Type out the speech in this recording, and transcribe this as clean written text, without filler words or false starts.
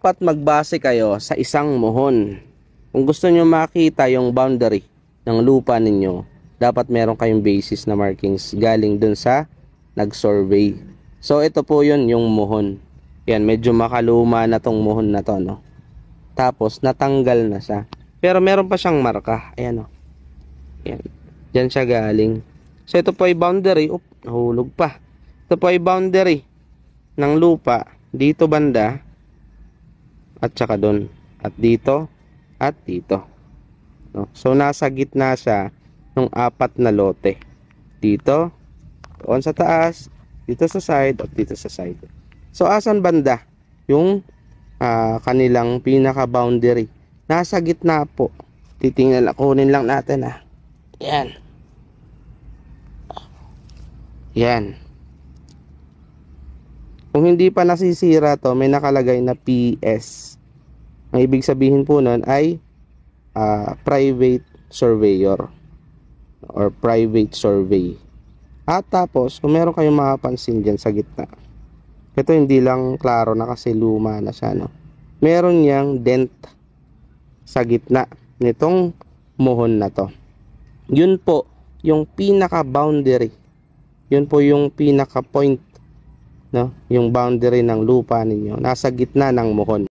dapat magbase kayo sa isang muhon. Kung gusto nyo makita yung boundary ng lupa ninyo, dapat meron kayong basis na markings galing dun sa nag-survey. So ito po yun, yung muhon. Yan, medyo makaluma na tong muhon na to, no? Tapos natanggal na siya. Pero meron pa siyang marka. Ayan, o. Yan. Diyan siya galing. So ito po ay boundary. Oop, nahulog pa. Ito po ay boundary ng lupa. Dito banda. At saka doon. At dito. At dito. No? So nasa gitna siya ng 4 na lote. Dito. Doon sa taas. Dito sa side. At dito sa side. So asan banda? Yung kanilang pinaka-boundary. Nasa gitna po. Titingnan, kunin lang natin Yan. Yan. Kung hindi pa nasisira to, may nakalagay na PS. Ang ibig sabihin po nun ay private surveyor or private survey. At tapos, kung meron kayong makapansin dyan sa gitna, ito hindi lang klaro na kasi luma na siya, no? Meron niyang dent sa gitna nitong muhon na to. Yun po yung pinaka boundary. Yun po yung pinaka point, no? Yung boundary ng lupa ninyo nasa gitna ng muhon.